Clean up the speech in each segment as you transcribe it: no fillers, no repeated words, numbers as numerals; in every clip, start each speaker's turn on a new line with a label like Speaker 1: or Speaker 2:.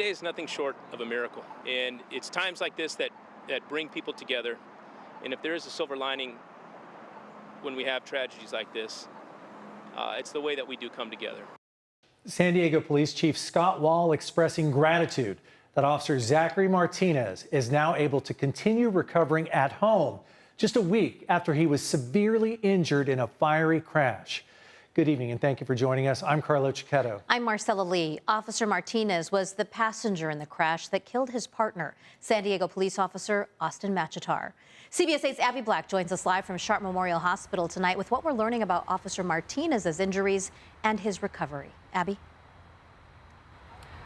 Speaker 1: Today is nothing short of a miracle, and it's times like this that bring people together. And if there is a silver lining when we have tragedies like this, it's the way that we do come together.
Speaker 2: San Diego Police Chief Scott Wall expressing gratitude that Officer Zachary Martinez is now able to continue recovering at home just a week after he was severely injured in a fiery crash. Good evening and thank you for joining us. I'm Carlo Cicchetto.
Speaker 3: I'm Marcella Lee. Officer Martinez was the passenger in the crash that killed his partner, San Diego Police Officer Austin Machitar. CBS 8's Abby Black joins us live from Sharp Memorial Hospital tonight with what we're learning about Officer Martinez's injuries and his recovery. Abby?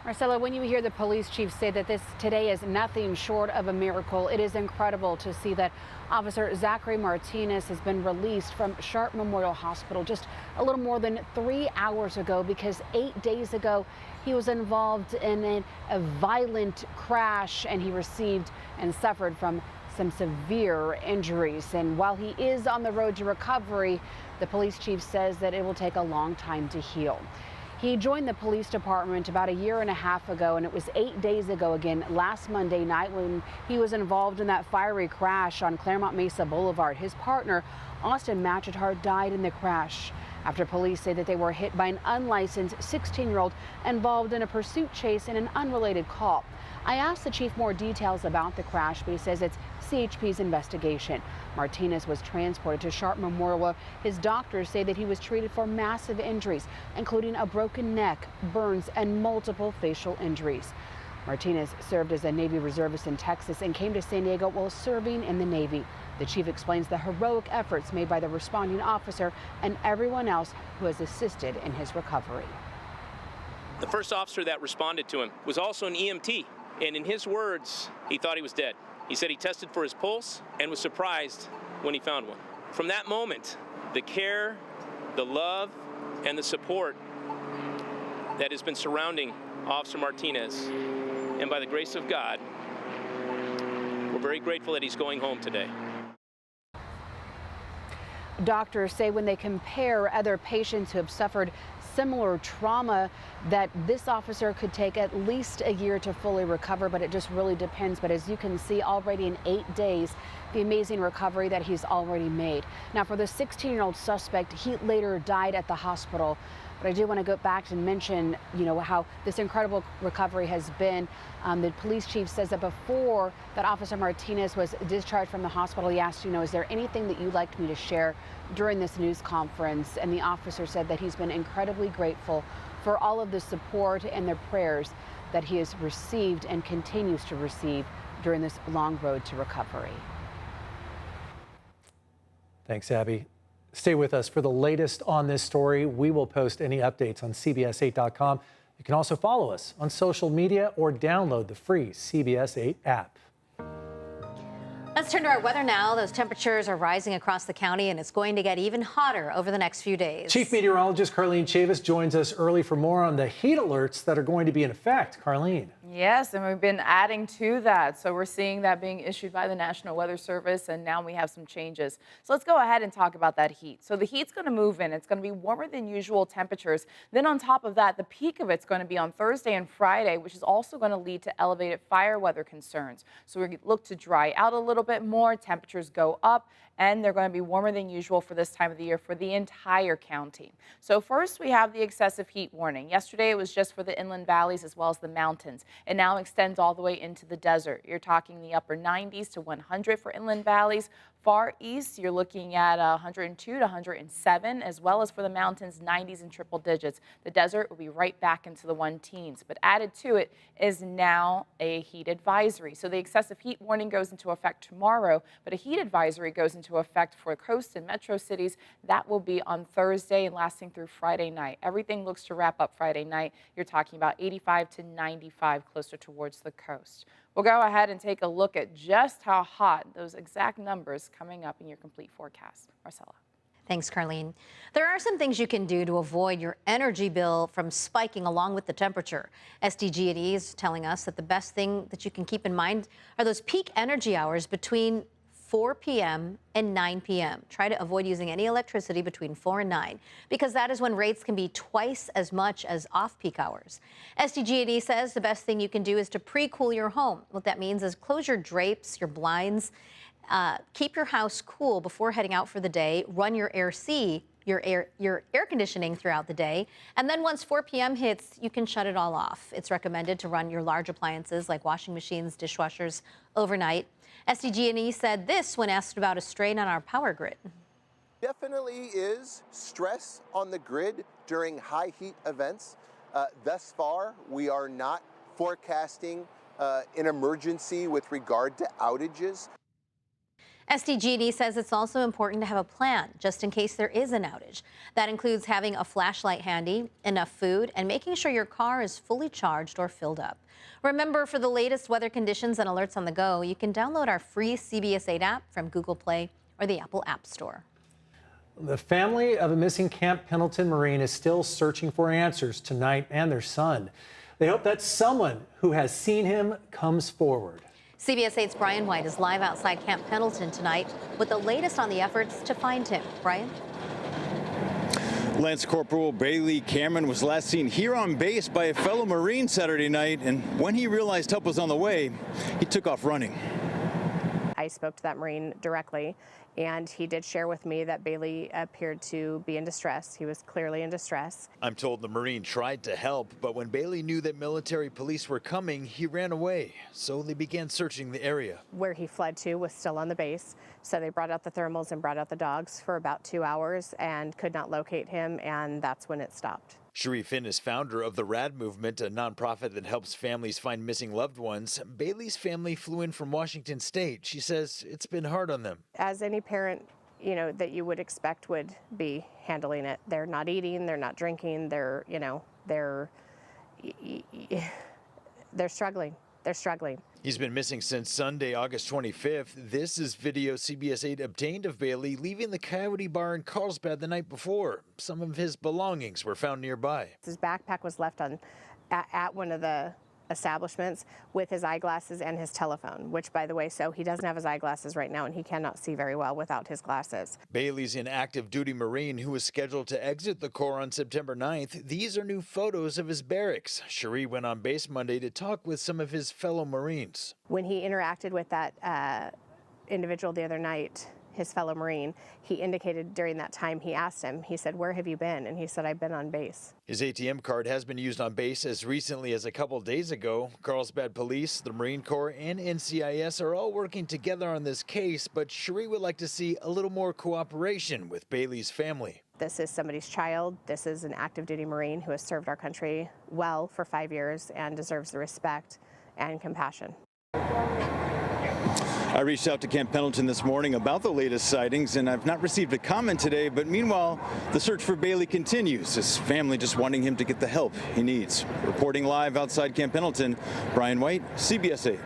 Speaker 4: Marcella, when you hear the police chief say that this today is nothing short of a miracle, it is incredible to see that Officer Zachary Martinez has been released from Sharp Memorial Hospital just a little more than 3 hours ago, because 8 days ago he was involved in a violent crash and he received and suffered from some severe injuries. And while he is on the road to recovery, the police chief says that it will take a long time to heal. He joined the police department about a year and a half ago, and it was 8 days ago again, last Monday night, when he was involved in that fiery crash on Claremont Mesa Boulevard. His partner, Austin Machitar, died in the crash after police say that they were hit by an unlicensed 16-year-old involved in a pursuit chase in an unrelated call. I asked the chief more details about the crash, but he says it's CHP's investigation. Martinez was transported to Sharp Memorial, where his doctors say that he was treated for massive injuries, including a broken neck, burns, and multiple facial injuries. Martinez served as a Navy reservist in Texas and came to San Diego while serving in the Navy. The chief explains the heroic efforts made by the responding officer and everyone else who has assisted in his recovery.
Speaker 1: The first officer that responded to him was also an EMT, and in his words, he thought he was dead. He said he tested for his pulse and was surprised when he found one. From that moment, the care, the love, and the support that has been surrounding Officer Martinez, and by the grace of God, we're very grateful that he's going home today.
Speaker 4: Doctors say when they compare other patients who have suffered similar trauma, that this officer could take at least a year to fully recover, but it just really depends. But as you can see, already in 8 days, the amazing recovery that he's already made. Now, for the 16-year-old suspect, he later died at the hospital. But I do want to go back and mention, how this incredible recovery has been. The police chief says that before that Officer Martinez was discharged from the hospital, he asked, is there anything that you'd like me to share during this news conference? And the officer said that he's been incredibly grateful for all of the support and the prayers that he has received and continues to receive during this long road to recovery.
Speaker 2: Thanks, Abby. Stay with us for the latest on this story. We will post any updates on CBS8.com. You can also follow us on social media or download the free CBS 8 app.
Speaker 3: Let's turn to our weather now. Those temperatures are rising across the county, and it's going to get even hotter over the next few days.
Speaker 2: Chief Meteorologist Carlene Chavis joins us early for more on the heat alerts that are going to be in effect. Carlene.
Speaker 5: Yes, and we've been adding to that. So we're seeing that being issued by the National Weather Service, and now we have some changes. So let's go ahead and talk about that heat. So the heat's going to move in. It's going to be warmer than usual temperatures. Then on top of that, the peak of it's going to be on Thursday and Friday, which is also going to lead to elevated fire weather concerns. So we look to dry out a little bit more, temperatures go up, and they're going to be warmer than usual for this time of the year for the entire county. So first, we have the excessive heat warning. Yesterday, it was just for the inland valleys as well as the mountains. It now extends all the way into the desert. You're talking the upper 90s to 100 for inland valleys. Far east, you're looking at 102 to 107, as well as for the mountains, 90s and triple digits. The desert will be right back into the 1-teens, but added to it is now a heat advisory. So the excessive heat warning goes into effect tomorrow, but a heat advisory goes into effect for coast and metro cities. That will be on Thursday and lasting through Friday night. Everything looks to wrap up Friday night. You're talking about 85 to 95 closer towards the coast. We'll go ahead and take a look at just how hot, those exact numbers coming up in your complete forecast. Marcella.
Speaker 3: Thanks, Carlene. There are some things you can do to avoid your energy bill from spiking along with the temperature. SDG&E is telling us that the best thing that you can keep in mind are those peak energy hours between 4 p.m. and 9 p.m. Try to avoid using any electricity between 4 and 9 because that is when rates can be twice as much as off-peak hours. SDG&E says the best thing you can do is to pre-cool your home. What that means is close your drapes, your blinds, keep your house cool before heading out for the day, run your air conditioning throughout the day, and then once 4 p.m. hits, you can shut it all off. It's recommended to run your large appliances like washing machines, dishwashers overnight. SDG&E said this when asked about a strain on our power grid.
Speaker 6: Definitely is stress on the grid during high heat events. Thus far, we are not forecasting an emergency with regard to outages.
Speaker 3: SDG&E says it's also important to have a plan just in case there is an outage. That includes having a flashlight handy, enough food, and making sure your car is fully charged or filled up. Remember, for the latest weather conditions and alerts on the go, you can download our free CBS 8 app from Google Play or the Apple App Store.
Speaker 2: The family of a missing Camp Pendleton Marine is still searching for answers tonight and their son. They hope that someone who has seen him comes forward.
Speaker 3: CBS 8's Brian White is live outside Camp Pendleton tonight with the latest on the efforts to find him. Brian?
Speaker 7: Lance Corporal Bailey Cameron was last seen here on base by a fellow Marine Saturday night, and when he realized help was on the way, he took off running.
Speaker 8: I spoke to that Marine directly, and he did share with me that Bailey appeared to be in distress. He was clearly in distress.
Speaker 7: I'm told the Marine tried to help, but when Bailey knew that military police were coming, he ran away. So they began searching the area.
Speaker 8: Where he fled to was still on the base, so they brought out the thermals and brought out the dogs for about 2 hours and could not locate him, and that's when it stopped.
Speaker 7: Cherie Finn is founder of the RAD Movement, a nonprofit that helps families find missing loved ones. Bailey's family flew in from Washington State. She says it's been hard on them.
Speaker 8: As any parent, that you would expect would be handling it. They're not eating, they're not drinking, they're struggling. They're struggling.
Speaker 7: He's been missing since Sunday, August 25th. This is video CBS 8 obtained of Bailey leaving the Coyote Bar in Carlsbad the night before. Some of his belongings were found nearby.
Speaker 8: His backpack was left at one of the establishments with his eyeglasses and his telephone, which, by the way, so he doesn't have his eyeglasses right now and he cannot see very well without his glasses.
Speaker 7: Bailey's an active duty Marine who was scheduled to exit the Corps on September 9th. These are new photos of his barracks. Cherie went on base Monday to talk with some of his fellow Marines.
Speaker 8: When he interacted with that individual the other night, his fellow Marine, he indicated during that time, he asked him, he said, "Where have you been?" And he said, "I've been on base."
Speaker 7: His ATM card has been used on base as recently as a couple days ago. Carlsbad Police, the Marine Corps, and NCIS are all working together on this case, but Cherie would like to see a little more cooperation with Bailey's family.
Speaker 8: This is somebody's child. This is an active duty Marine who has served our country well for 5 years and deserves the respect and compassion.
Speaker 7: I reached out to Camp Pendleton this morning about the latest sightings, and I've not received a comment today, but meanwhile, the search for Bailey continues, his family just wanting him to get the help he needs. Reporting live outside Camp Pendleton, Brian White, CBS 8.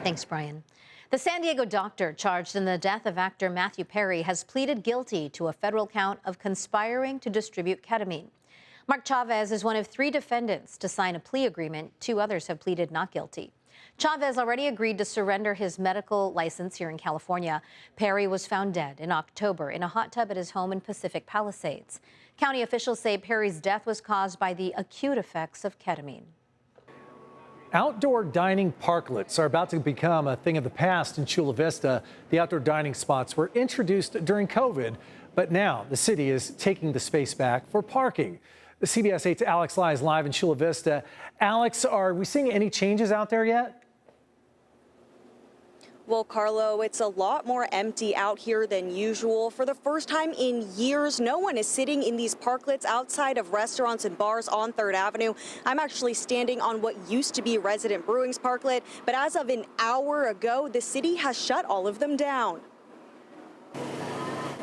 Speaker 3: Thanks, Brian. The San Diego doctor charged in the death of actor Matthew Perry has pleaded guilty to a federal count of conspiring to distribute ketamine. Mark Chavez is one of 3 defendants to sign a plea agreement. 2 others have pleaded not guilty. Chavez already agreed to surrender his medical license here in California. Perry was found dead in October in a hot tub at his home in Pacific Palisades. County officials say Perry's death was caused by the acute effects of ketamine.
Speaker 2: Outdoor dining parklets are about to become a thing of the past in Chula Vista. The outdoor dining spots were introduced during COVID, but now the city is taking the space back for parking. The CBS 8's Alex Lai is live in Chula Vista. Alex, are we seeing any changes out there yet?
Speaker 9: Well, Carlo, it's a lot more empty out here than usual. For the first time in years, no one is sitting in these parklets outside of restaurants and bars on 3rd Avenue. I'm actually standing on what used to be Resident Brewing's parklet, but as of an hour ago, the city has shut all of them down.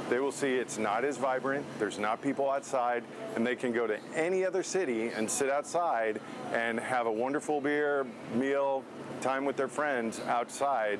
Speaker 10: They will see it's not as vibrant, there's not people outside, and they can go to any other city and sit outside and have a wonderful beer, meal, time with their friends outside.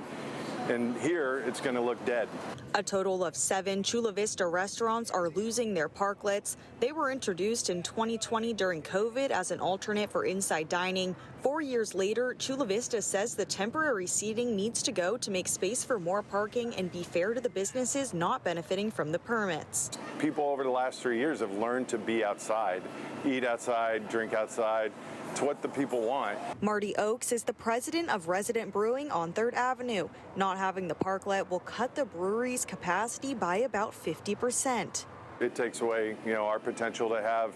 Speaker 10: And here, it's going to look dead.
Speaker 9: A total of 7 Chula Vista restaurants are losing their parklets. They were introduced in 2020 during COVID as an alternate for inside dining. 4 years later, Chula Vista says the temporary seating needs to go to make space for more parking and be fair to the businesses not benefiting from the permits.
Speaker 10: People over the last 3 years have learned to be outside, eat outside, drink outside. It's what the people want.
Speaker 9: Marty Oakes is the president of Resident Brewing on 3rd Avenue. Not having the parklet will cut the brewery's capacity by about 50%.
Speaker 10: It takes away, our potential to have,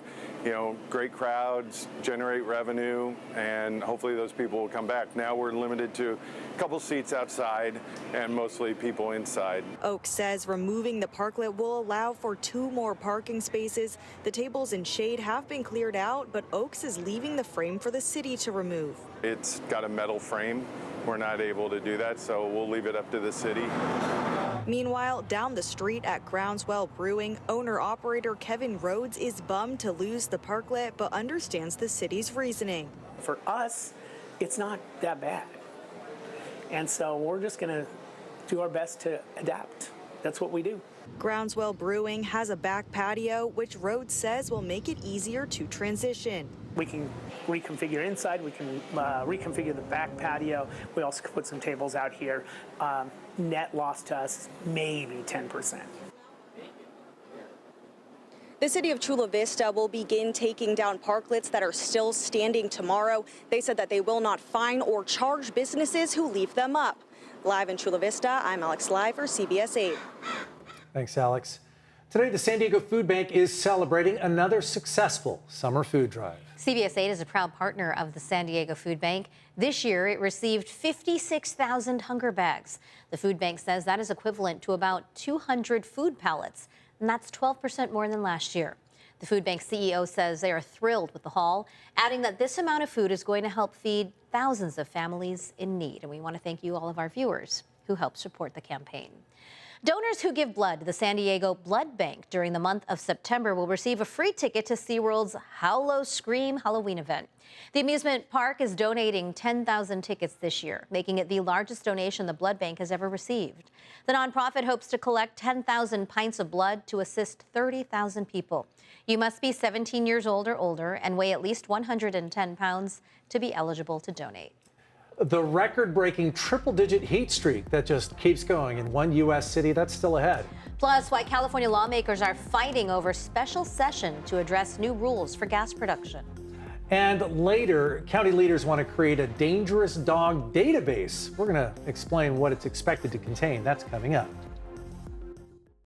Speaker 10: great crowds, generate revenue, and hopefully those people will come back. Now we're limited to a couple seats outside and mostly people inside.
Speaker 9: Oakes says removing the parklet will allow for 2 more parking spaces. The tables and shade have been cleared out, but Oakes is leaving the frame for the city to remove.
Speaker 10: It's got a metal frame. We're not able to do that, so we'll leave it up to the city.
Speaker 9: Meanwhile, down the street at Groundswell Brewing, owner-operator Kevin Rhodes is bummed to lose the parklet, but understands the city's reasoning.
Speaker 11: For us, it's not that bad. And so we're just going to do our best to adapt. That's what we do.
Speaker 9: Groundswell Brewing has a back patio, which Rhodes says will make it easier to transition.
Speaker 11: We can reconfigure inside, we can reconfigure the back patio. We also could put some tables out here. Net loss to us, maybe 10%.
Speaker 9: The city of Chula Vista will begin taking down parklets that are still standing tomorrow. They said that they will not fine or charge businesses who leave them up. Live in Chula Vista, I'm Alex Live for CBS 8.
Speaker 2: Thanks, Alex. Today, the San Diego Food Bank is celebrating another successful summer food drive.
Speaker 3: CBS 8 is a proud partner of the San Diego Food Bank. This year, it received 56,000 hunger bags. The food bank says that is equivalent to about 200 food pallets, and that's 12% more than last year. The food bank CEO says they are thrilled with the haul, adding that this amount of food is going to help feed thousands of families in need. And we want to thank you, all of our viewers, who helped support the campaign. Donors who give blood to the San Diego Blood Bank during the month of September will receive a free ticket to SeaWorld's Howlo Scream Halloween event. The amusement park is donating 10,000 tickets this year, making it the largest donation the blood bank has ever received. The nonprofit hopes to collect 10,000 pints of blood to assist 30,000 people. You must be 17 years old or older and weigh at least 110 pounds to be eligible to donate.
Speaker 2: The record-breaking triple-digit heat streak that just keeps going in one U.S. city, that's still ahead.
Speaker 3: Plus, why California lawmakers are fighting over special session to address new rules for gas production.
Speaker 2: And later, county leaders want to create a dangerous dog database. We're going to explain what it's expected to contain. That's coming up.